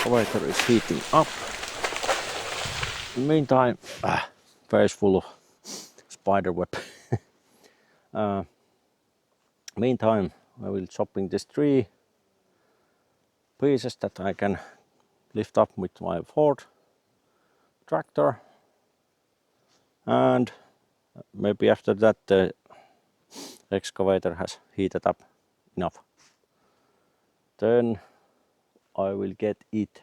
excavator is heating up. In the meantime, face full of spider web. Meantime, I will chopping this tree pieces that I can lift up with my Ford tractor, and maybe after that the excavator has heated up enough. Then I will get it.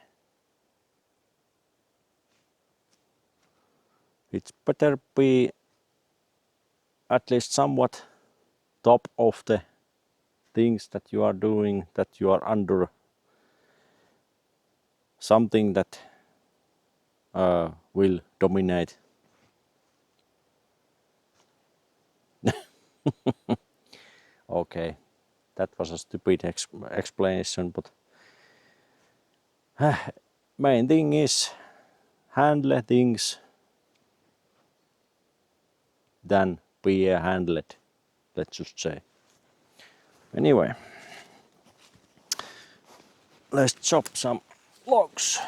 It's better be at least somewhat top of the things that you are doing, that you are under something that will dominate. Okay, that was a stupid explanation, but main thing is handle things than be handled, let's just say. Anyway, let's chop some logs.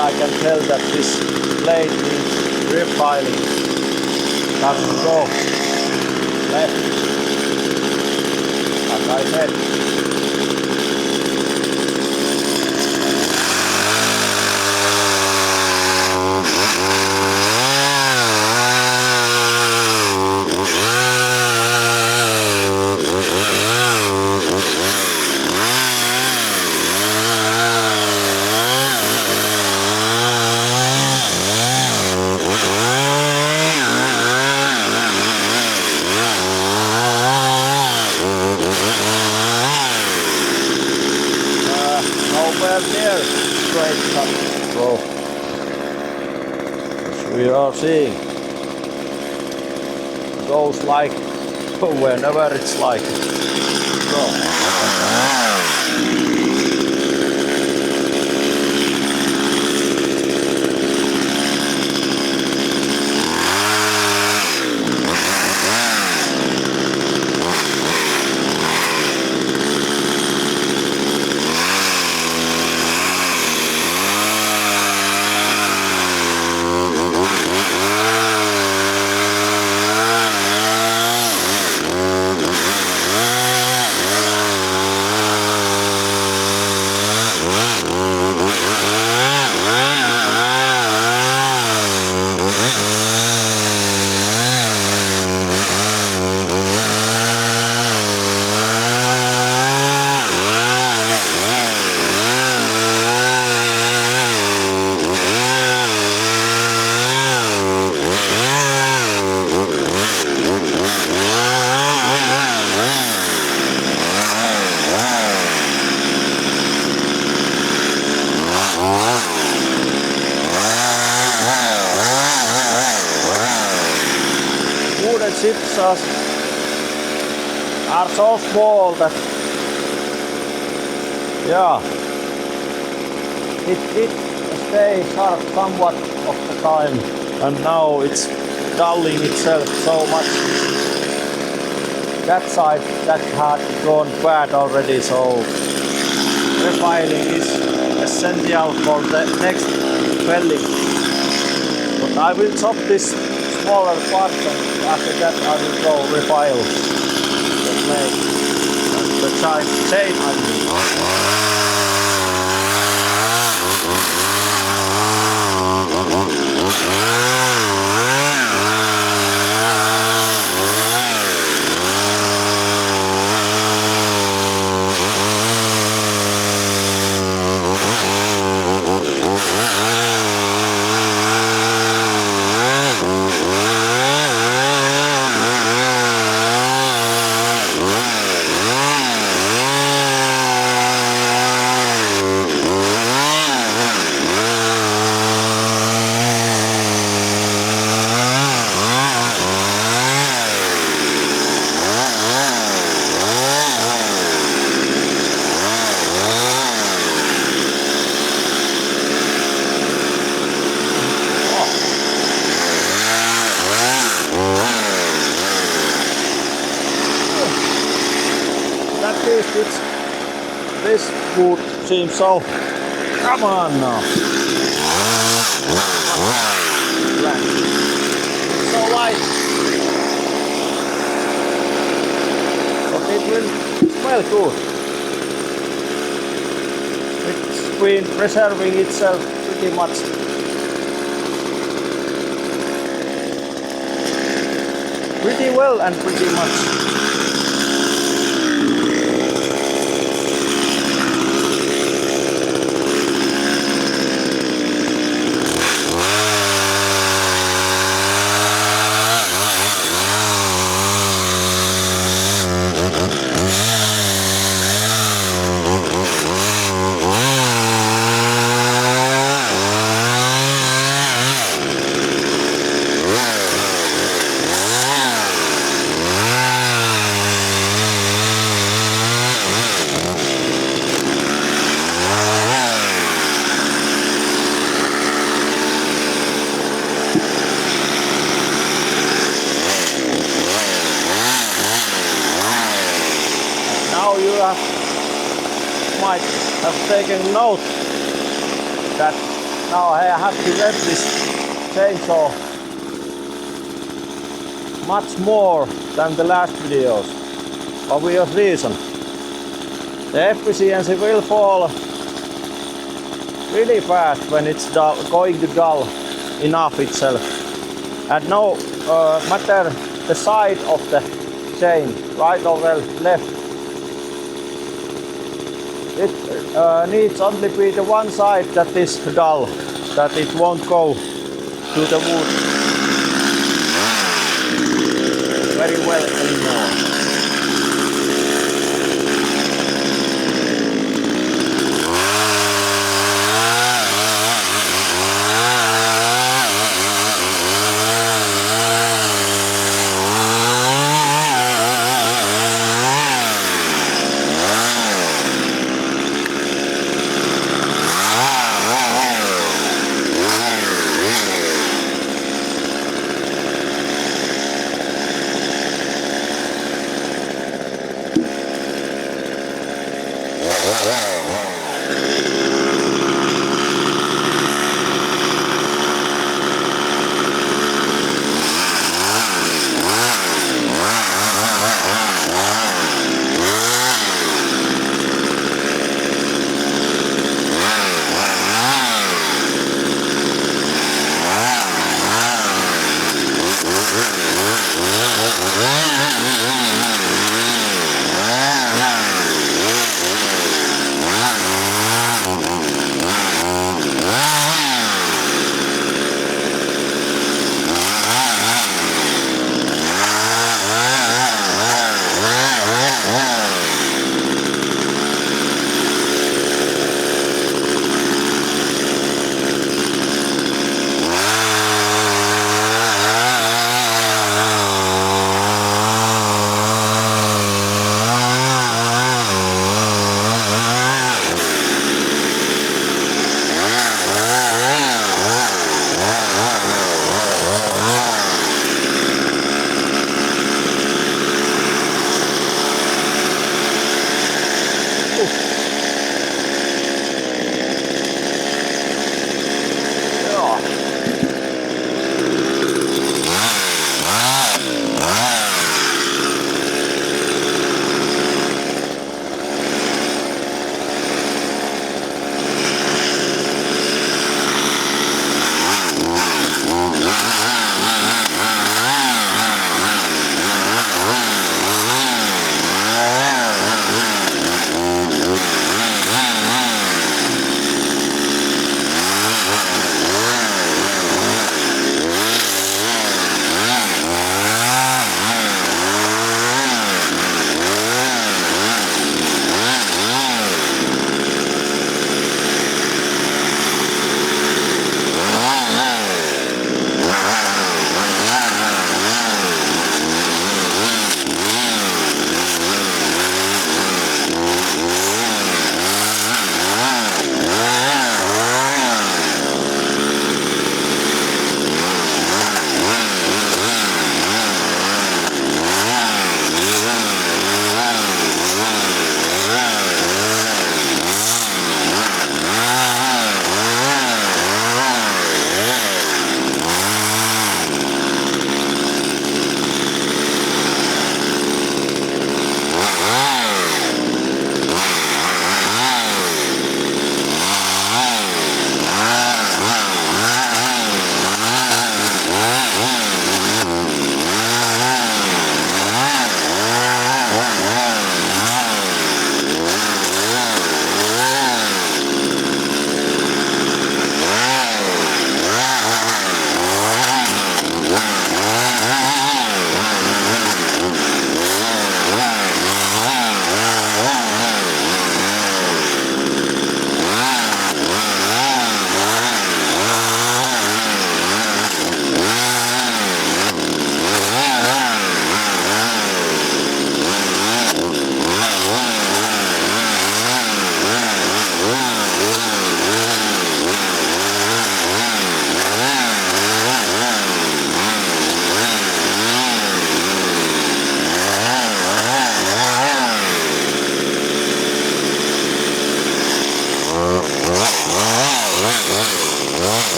I can tell that this blade needs refiling. Doesn't go left, as I said. There, straight cut flow. As we are seeing, it goes like whenever it's like. Chips are so small that, yeah, it did stay sharp somewhat of the time, and now it's dulling itself so much. That side that had gone bad already, so refiling is essential for the next felling. But I will chop this smaller parts, and after that I will go refile the blade and the chain I mean. least it's, this wood seems so. Come on now. Black. It's so light. But it will smell good. It's been preserving itself pretty much. Pretty well and pretty much. You might have taken note that now I have to rev this chainsaw much more than the last videos. Obvious reason. The efficiency will fall really fast when it's going to dull enough itself. And no matter the side of the chain, right or left, it needs only be the one side that is dull, that it won't go to the wood very well anymore.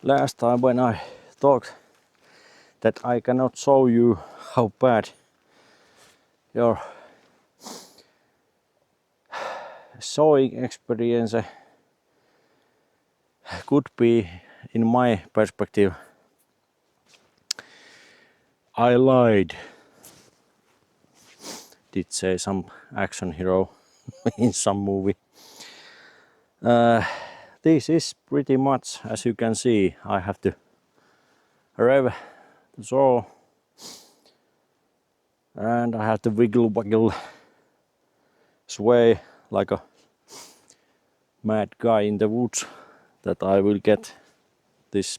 Last time when I talked that I cannot show you how bad your sewing experience could be in my perspective, I lied. Did say some action hero in some movie. This is pretty much, as you can see, I have to rev the saw and I have to wiggle waggle, sway like a mad guy in the woods that I will get this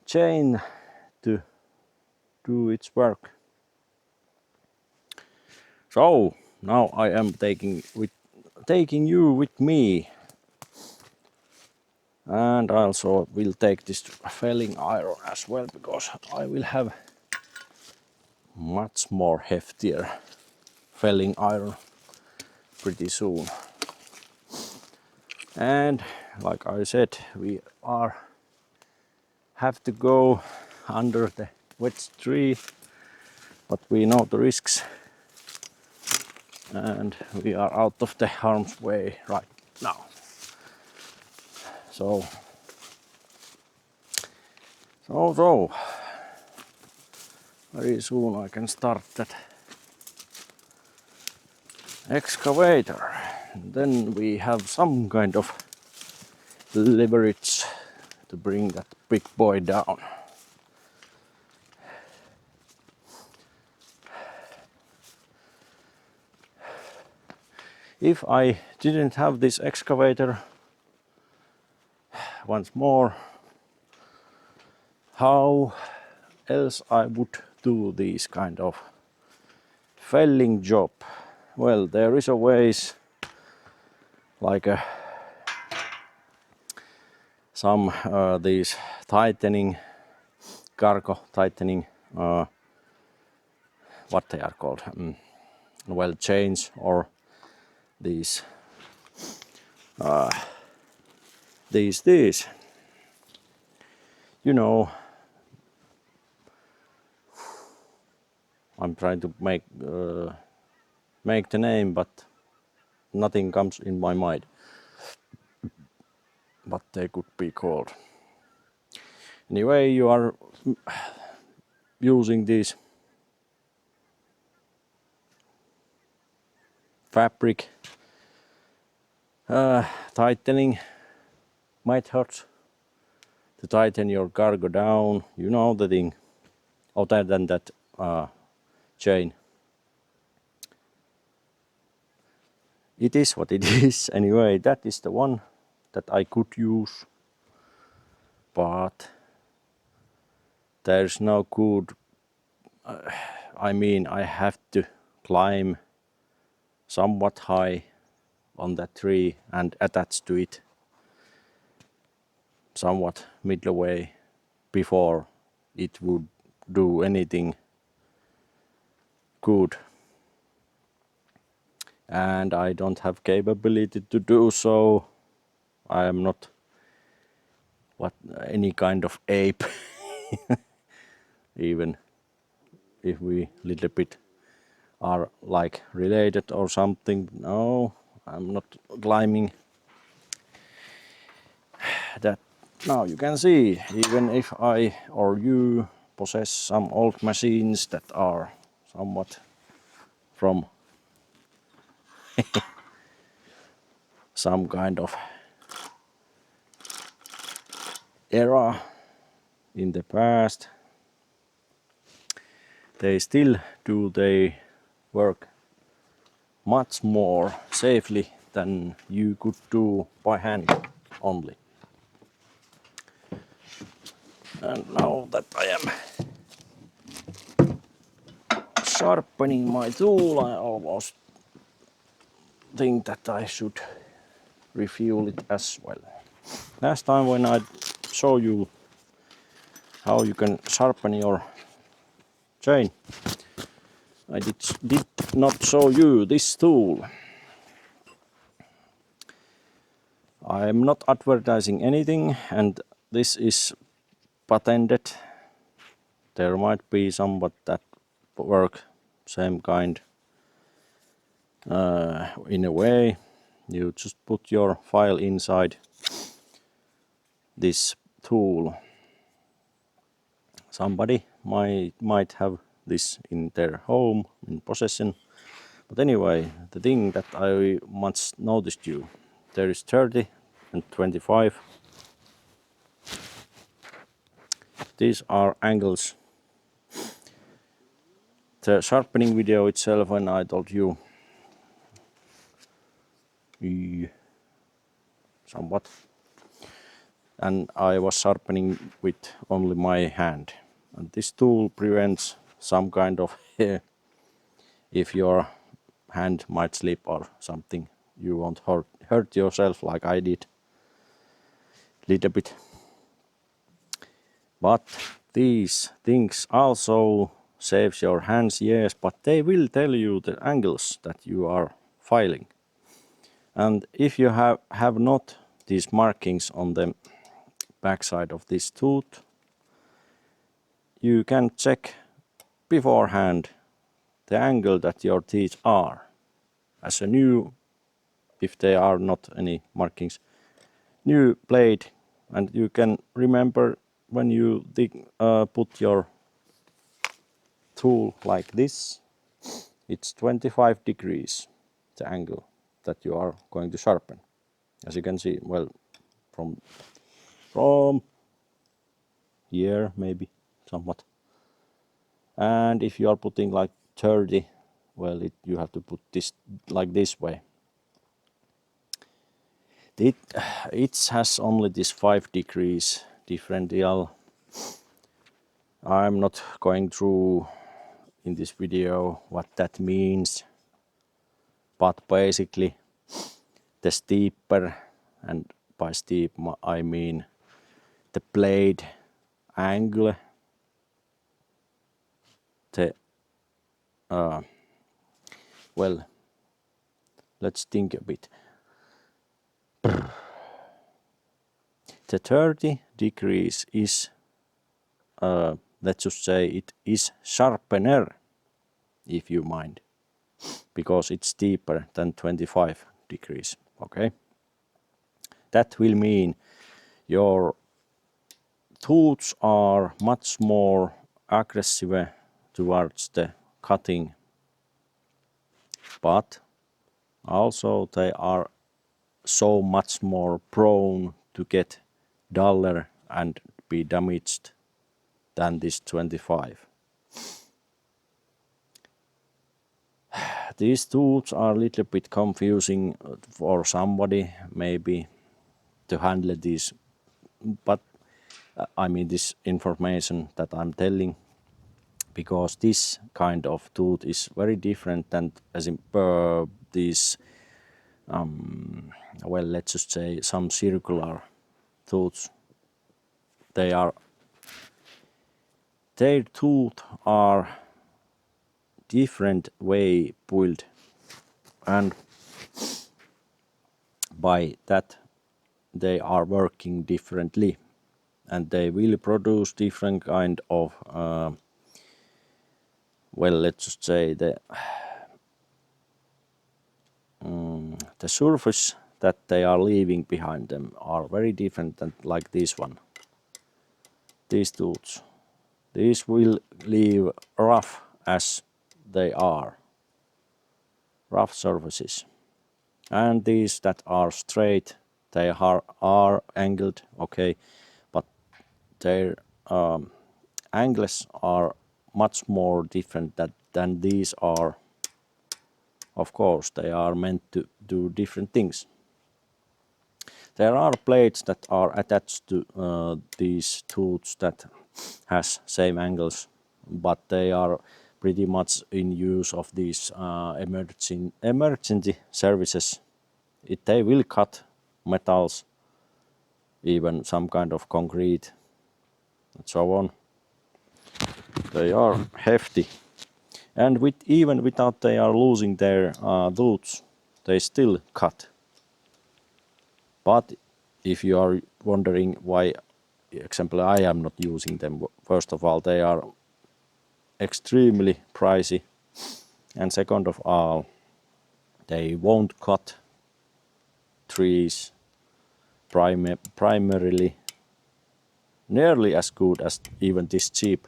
chain to do its work. So now I am taking you with me, and also will take this felling iron as well, because I will have much more heftier felling iron pretty soon. And like I said, we have to go under the wet tree, but we know the risks and we are out of the harm's way right now. So very soon I can start that excavator. And then we have some kind of leverage to bring that big boy down. If I didn't have this excavator, once more, how else I would do this kind of felling job? Well, there is a ways, like some these tightening, cargo tightening, what they are called, well, chains, or these you know, I'm trying to make the name, but nothing comes in my mind. what they could be called. Anyway, you are using these fabric tightening methods to tighten your cargo down. You know the thing. Other than that chain. It is what it is. Anyway, that is the one that I could use. But there's no good. I mean, I have to climb somewhat high on that tree and attach to it somewhat middle way before it would do anything good. And I don't have capability to do so. I am not any kind of ape. Even if we little bit are like related or something. No, I'm not climbing that. Now you can see, even if I or you possess some old machines that are somewhat from some kind of era in the past, they still do they work much more safely than you could do by hand only. And now that I am sharpening my tool, I almost think that I should refuel it as well. Last time when I show you how you can sharpen your chain, I did not show you this tool. I am not advertising anything, and this is patented. There might be somewhat that work same kind in a way. You just put your file inside this tool. Somebody might have this in their home, in possession. But anyway, the thing that I once noticed you, there is 30 and 25. These are angles. The sharpening video itself, when I told you somewhat, and I was sharpening with only my hand. And this tool prevents some kind of if your hand might slip or something, you won't hurt yourself like I did little bit. But these things also saves your hands, yes, but they will tell you the angles that you are filing. And if you have not these markings on the backside of this tooth, you can check beforehand the angle that your teeth are. As a new, if there are not any markings, new blade, and you can remember when you put your tool like this, it's 25 degrees, the angle that you are going to sharpen. As you can see, well, from here maybe somewhat. And if you are putting like 30, well, you have to put this like this way. It has only this 5 degrees differential. I'm not going through in this video what that means, but basically the steeper, and by steep I mean the blade angle, the well, let's think a bit. The 30 degrees is let's just say it is sharpener, if you mind, because it's deeper than 25 degrees. Okay, that will mean your tools are much more aggressive towards the cutting, but also they are so much more prone to get duller and be damaged than this 25. These tools are a little bit confusing for somebody maybe to handle these, but I mean this information that I'm telling, because this kind of tooth is very different than as in these well, let's just say some circular tooths. Their tooth are different way built, and by that they are working differently, and they will produce different kind of well, let's just say the surface that they are leaving behind them are very different than like this one. These tools, these will leave rough as they are, rough surfaces, and these that are straight, they are angled, okay, but their angles are much more different than these are. Of course, they are meant to do different things. There are blades that are attached to these tools that has same angles, but they are pretty much in use of these emergency services. They will cut metals, even some kind of concrete and so on. They are hefty, and even without they are losing their tools, they still cut. But if you are wondering why, example, I am not using them, first of all, they are extremely pricey, and second of all, they won't cut trees primarily nearly as good as even this cheap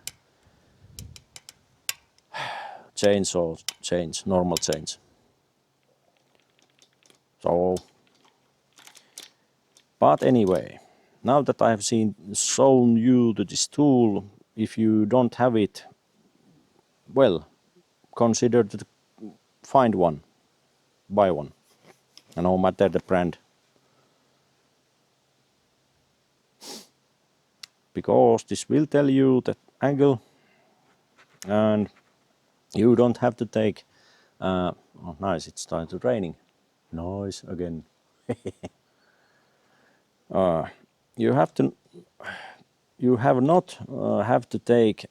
chainsaw normal chains. So, but anyway, now that I have shown you to this tool, if you don't have it, well, consider to find one, buy one, and no matter the brand, because this will tell you the angle, and you don't have to take. Oh, nice! It's started raining. Noise again. You have to. You have not have to take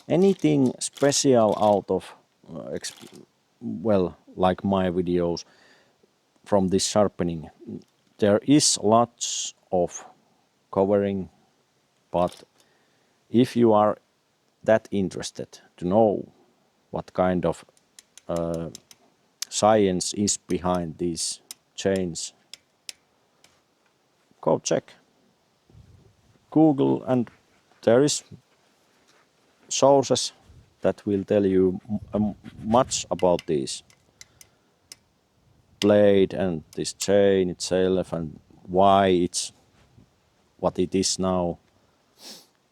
anything special out of, well, like my videos from this sharpening. There is lots of covering, but if you are that interested to know what kind of science is behind these chains, go check Google, and there is sources that will tell you much about this blade and this chain itself and why it's what it is now.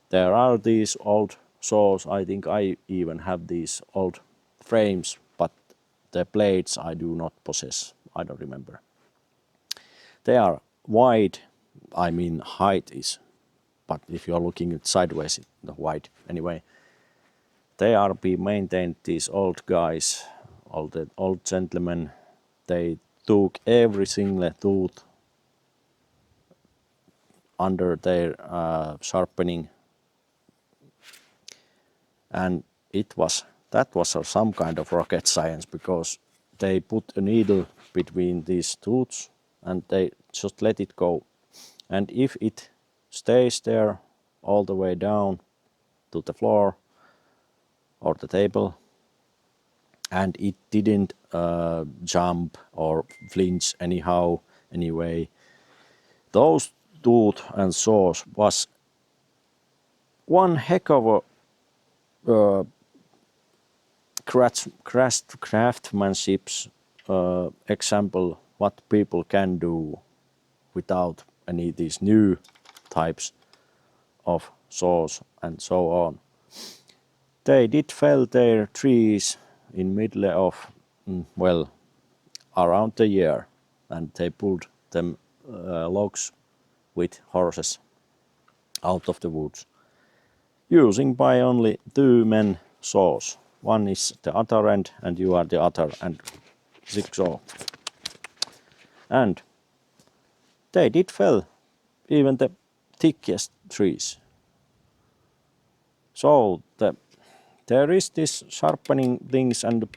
There are these old saws, I think I even have these old frames, but the blades I do not possess, I don't remember. They are wide, I mean height is, but if you are looking at sideways, the wide anyway. They are being maintained, these old guys, old gentlemen. They took every single tooth under their sharpening, and that was some kind of rocket science, because they put a needle between these tooths and they just let it go, and if it stays there all the way down to the floor or the table, and it didn't jump or flinch anyhow, anyway, those tooth and saws was one heck of a craftsmanship example what people can do without any of these new types of saws and so on. They did fell their trees in middle of, well, around the year, and they pulled them logs with horses out of the woods, using by only 2 men saws. One is the other end and you are the other, and jigsaw. And they did fell even the thickest trees. So there is this sharpening things, and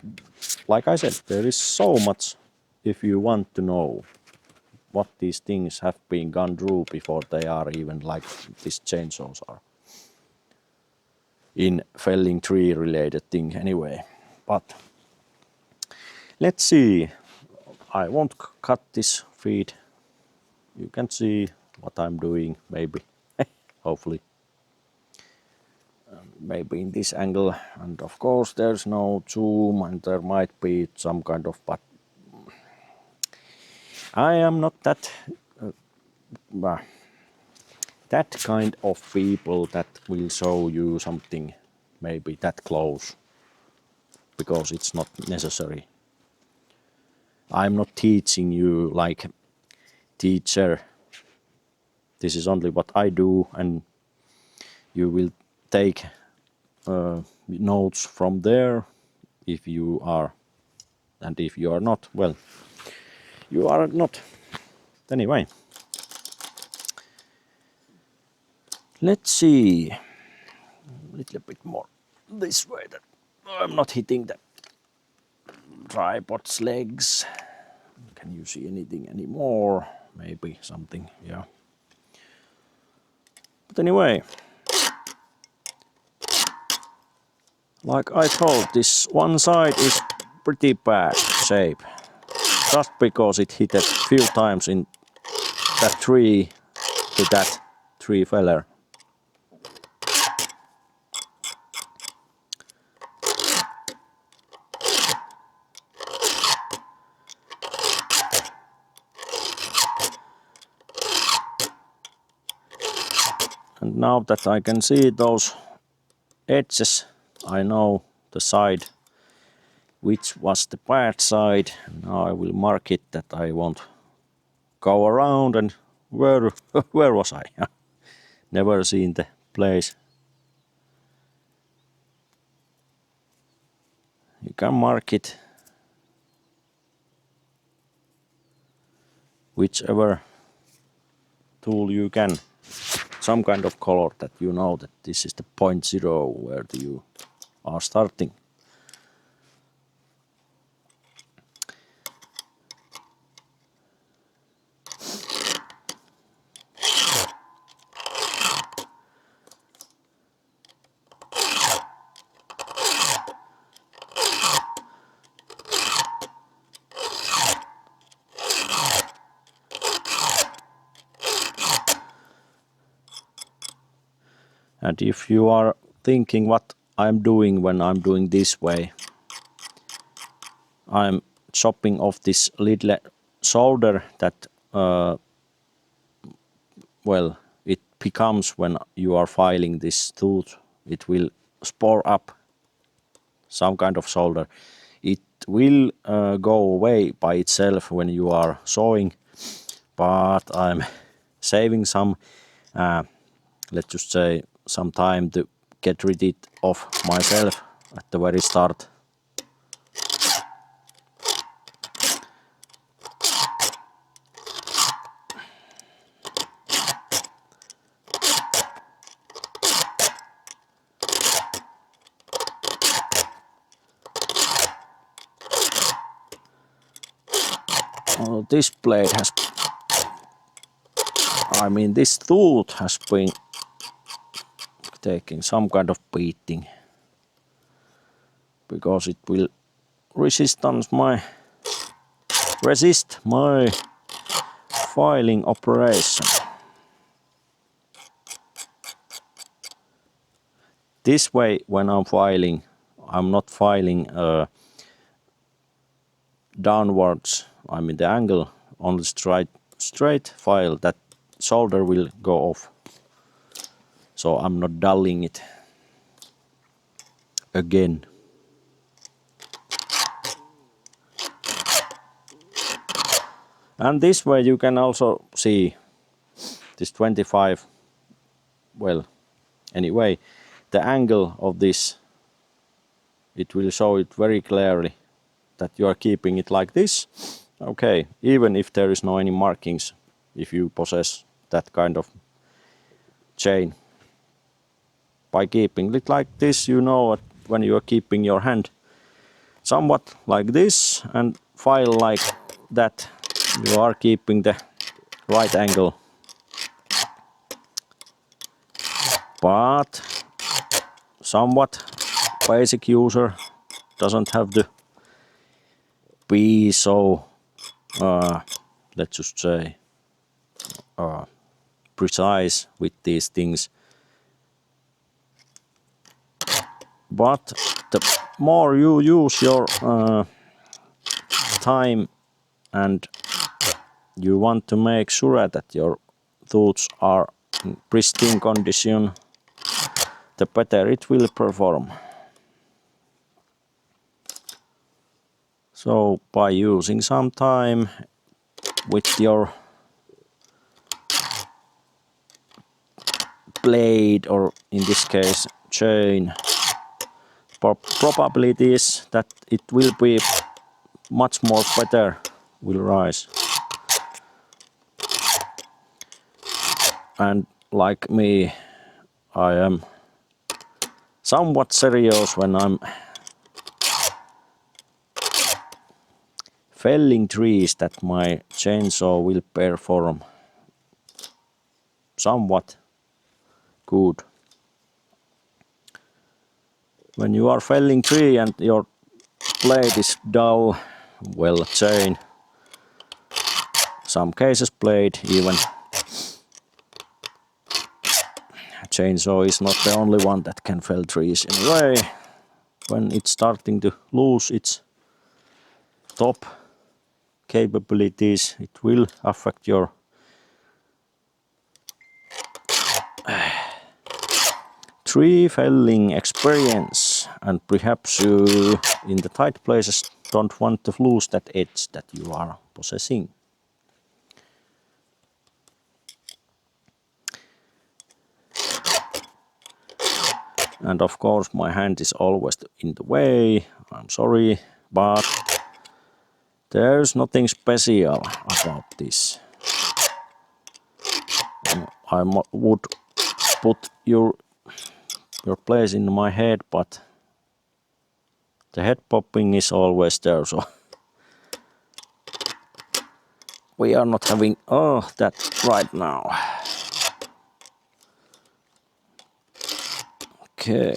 like I said, there is so much if you want to know what these things have been gone through before they are even like these chainsaws are. In felling tree related thing anyway. But let's see. I won't cut this feed. You can see what I'm doing, maybe. Hopefully. Maybe in this angle, and of course there's no zoom and there might be some kind of, but I am not that that kind of people that will show you something maybe that close, because it's not necessary. I'm not teaching you like teacher. This is only what I do, and you will take notes from there if you are, and if you are not, well, you are not. Anyway, let's see a little bit more this way that I'm not hitting the tripod's legs. Can you see anything anymore? Maybe something, yeah. But anyway, like I told, this one side is pretty bad shape, just because it hit a few times in that tree to that tree feller. And now that I can see those edges, I know the side which was the bad side. Now I will mark it that I won't go around and where was I? Never seen the place. You can mark it whichever tool you can. Some kind of color that you know that this is the 0.0 where you are starting. And if you are thinking what I'm doing when I'm doing this way, I'm chopping off this little shoulder that, well, it becomes when you are filing this tooth. It will spore up some kind of shoulder. It will go away by itself when you are sawing, but I'm saving some, let's just say, some time to get rid of myself at the very start. This blade has, I mean this tooth has been taking some kind of beating, because it will resist my filing operation. This way, when I'm filing, I'm not filing downwards. I mean the angle on the straight file, that solder will go off. So I'm not dulling it again. And this way you can also see this 25, well, anyway, the angle of this, it will show it very clearly that you are keeping it like this. Okay, even if there is no any markings, if you possess that kind of chain. By keeping it like this, you know when you are keeping your hand somewhat like this and file like that, you are keeping the right angle. But somewhat basic user doesn't have to be so, let's just say, precise with these things. But the more you use your time and you want to make sure that your tools are in pristine condition, the better it will perform. So by using some time with your blade, or in this case chain, probabilities that it will be much more better will rise. And like me, I am somewhat serious when I'm felling trees, that my chainsaw will perform somewhat good. When you are felling tree and your blade is dull, well, chain, some cases blade even, chainsaw is not the only one that can fell trees. Anyway, when it's starting to lose its top capabilities, it will affect your tree felling experience, and perhaps you in the tight places don't want to lose that edge that you are possessing. And of course my hand is always in the way, I'm sorry, but there's nothing special about this. I would put your place in my head, but the head popping is always there, so we are not having that right now. Okay.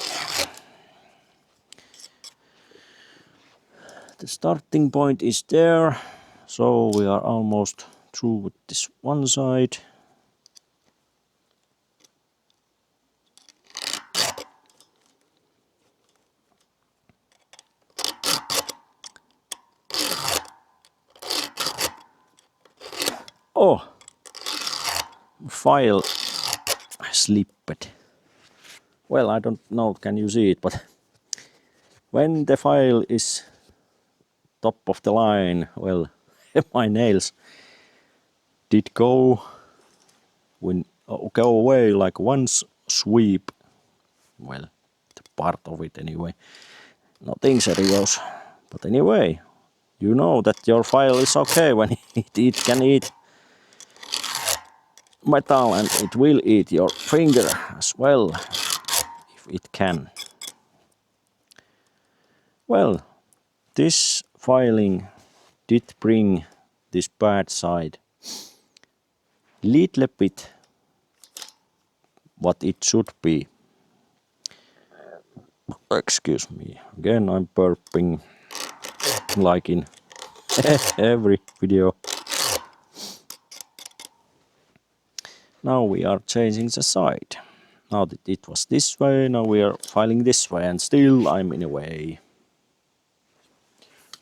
The starting point is there, so we are almost through with this one side. Oh, file slipped. Well, I don't know, can you see it, but when the file is top of the line, well, my nails did go away like one sweep. Well, the part of it anyway. Nothing serious. But anyway, you know that your file is okay when it can eat metal, and it will eat your finger as well if it can. Well, this filing did bring this bad side little bit what it should be. Excuse me, again I'm burping like in every video. Now we are changing the side. Now that it was this way, now we are filing this way, and still I'm in a way.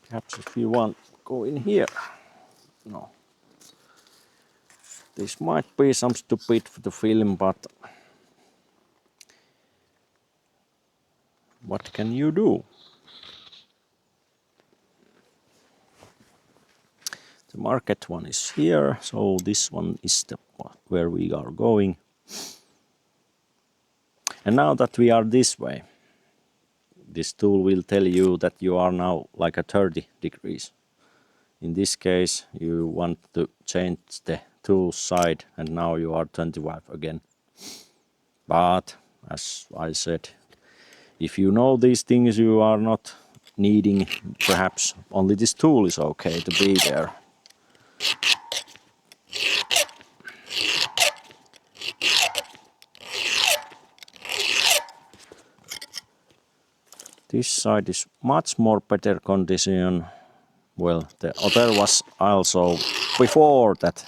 Perhaps if you want, go in here. No. This might be some stupid for the film, but what can you do? The market one is here, so this one is the where we are going. And now that we are this way, this tool will tell you that you are now like at 30 degrees. In this case, you want to change the tool side, and now you are 25 again. But as I said, if you know these things, you are not needing, perhaps only this tool is okay to be there. This side is much more better condition. Well, the other was also before that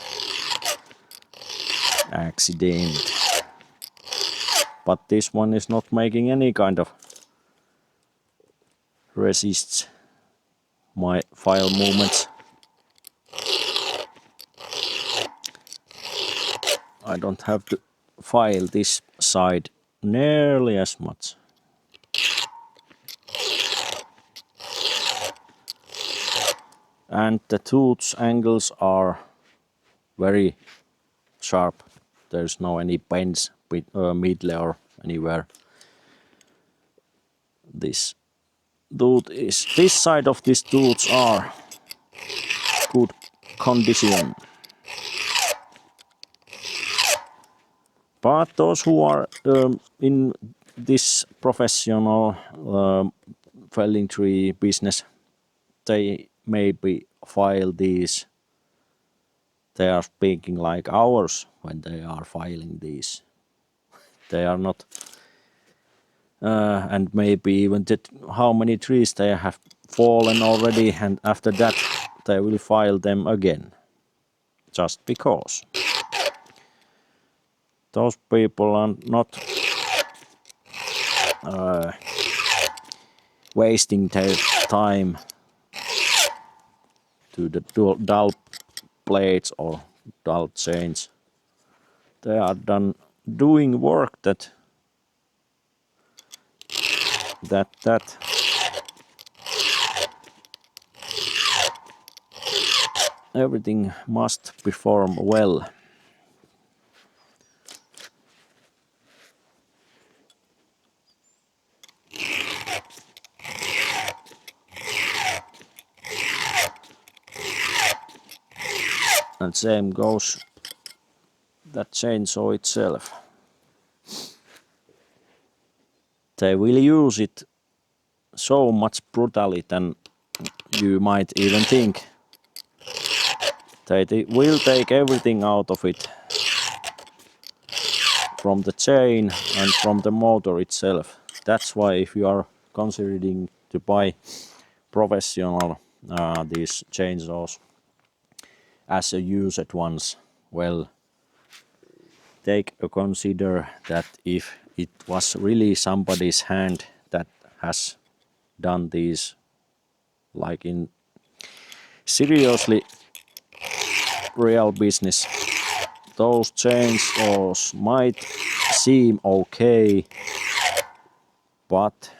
accident. But this one is not making any kind of resists my file movements. I don't have to file this side nearly as much. And the tooth angles are very sharp. There's no any bends middle or anywhere. This side of these tooths are good condition. But those who are in this professional felling tree business, they maybe file these. They are speaking like hours when they are filing these. They are not, and maybe even how many trees they have fallen already, and after that they will file them again, just because. Those people are not wasting their time to the dull blades or dull chains. They are doing work that everything must perform well. And same goes that chainsaw itself. They will use it so much brutally than you might even think. They will take everything out of it, from the chain and from the motor itself. That's why if you are considering to buy professional these chainsaws as a used ones, well, take a consider that if it was really somebody's hand that has done these, like in seriously real business, those chainsaws might seem okay, but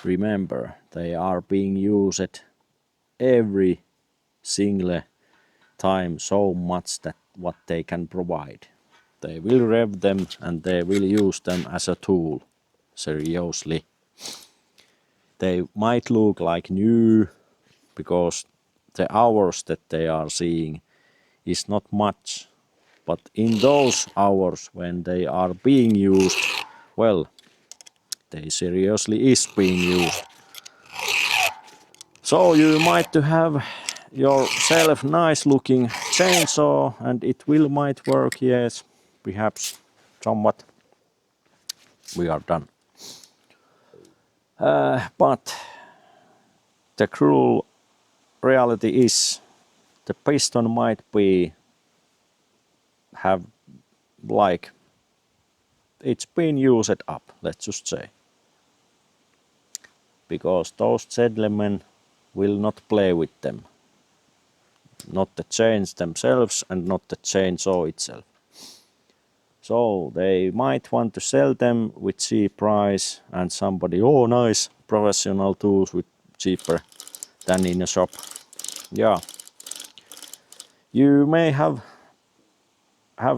remember, they are being used every single time so much that what they can provide. They will rev them and they will use them as a tool. Seriously. They might look like new because the hours that they are seeing is not much. But in those hours when they are being used, well, they seriously is being used. So you might to have yourself nice looking chainsaw and it will might work, yes, perhaps somewhat. We are done. But the cruel reality is the piston might be have like it's been used up, let's just say. Because those gentlemen will not play with them. Not the chains themselves and not the chainsaw itself. So they might want to sell them with cheap price and somebody, oh nice, professional tools with cheaper than in a shop. Yeah. You may have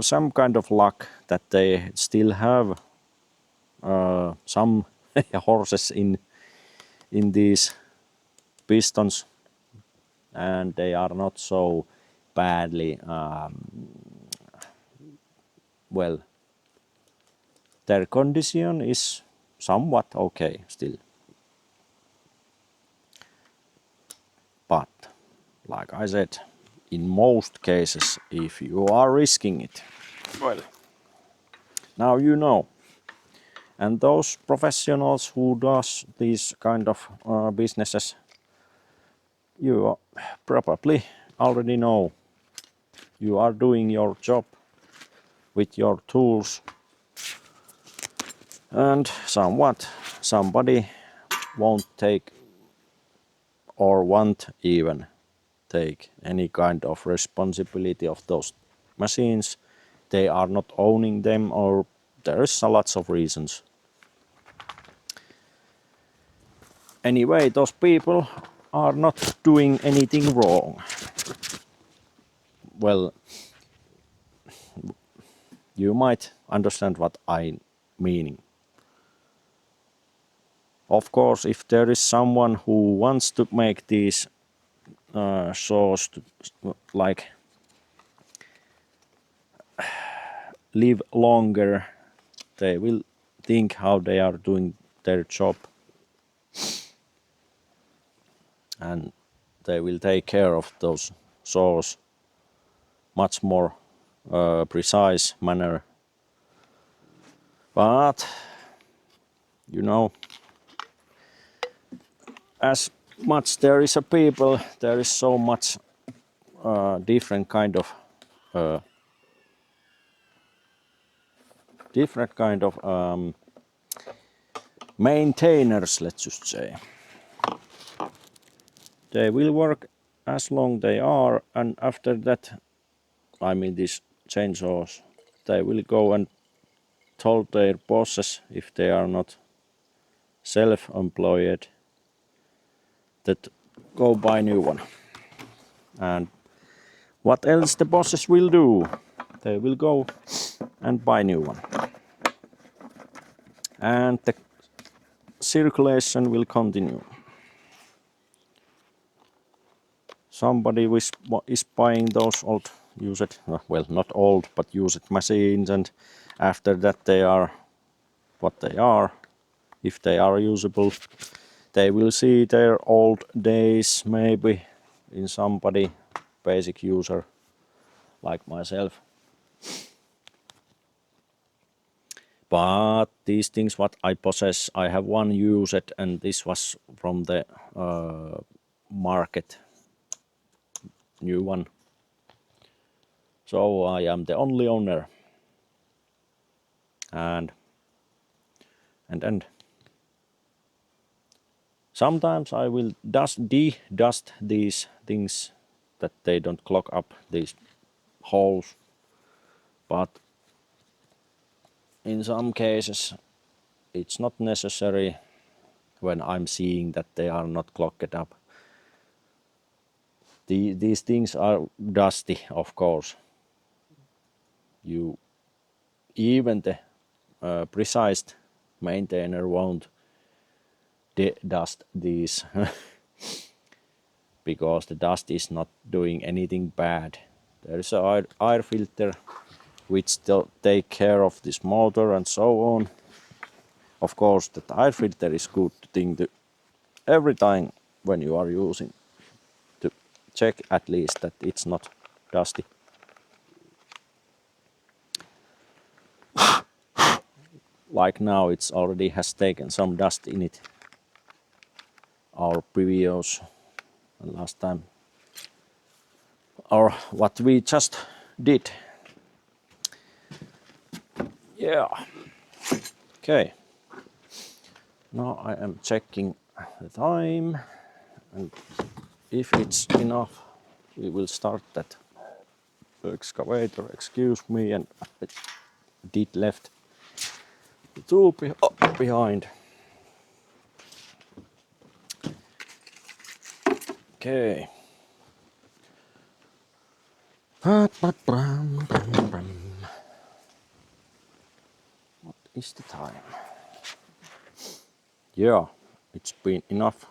some kind of luck that they still have some horses in these pistons and they are not so badly well, their condition is somewhat okay still. But like I said, in most cases, if you are risking it, well, now you know. And those professionals who does these kind of businesses, you probably already know you are doing your job with your tools and somebody won't take or won't even take any kind of responsibility of those machines. They are not owning them or there is lots of reasons. Anyway, those people are not doing anything wrong. Well, you might understand what I mean. Of course, if there is someone who wants to make these saws to, like live longer, they will think how they are doing their job and they will take care of those saws much more precise manner. But you know, as much there is a people, there is so much different kind of maintainers, let's just say. They will work as long they are, and after that, I mean these chainsaws, they will go and told their bosses, if they are not self-employed, that go buy new one. And what else the bosses will do? They will go and buy new one. And the circulation will continue. Somebody is buying those old used, well not old, but used machines, and after that they are what they are. If they are usable, they will see their old days maybe in somebody basic user like myself. But these things what I possess, I have one used and this was from the market, new one. So I am the only owner. And sometimes I will dust these things that they don't clog up these holes. But in some cases it's not necessary when I'm seeing that they are not clogged up. These things are dusty, of course. Even the precise maintainer won't dust these because the dust is not doing anything bad. There is an air filter which take care of this motor and so on. Of course, the air filter is good thing to every time when you are using to check at least that it's not dusty. Like now, it's already has taken some dust in it. Our previous last time, or what we just did. Yeah. Okay, now I am checking the time, and if it's enough, we will start that excavator. Excuse me, and I did left the tool behind. Okay. What is the time? Yeah, it's been enough.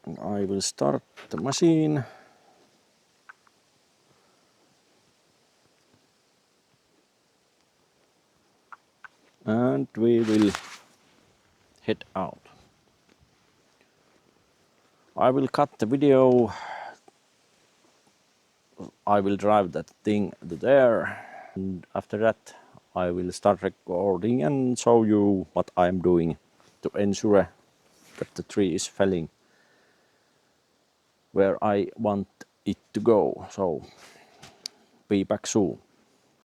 And I will start the machine. And we will head out. I will cut the video. I will drive that thing to there. And after that, I will start recording and show you what I'm doing to ensure that the tree is felling where I want it to go. So be back soon.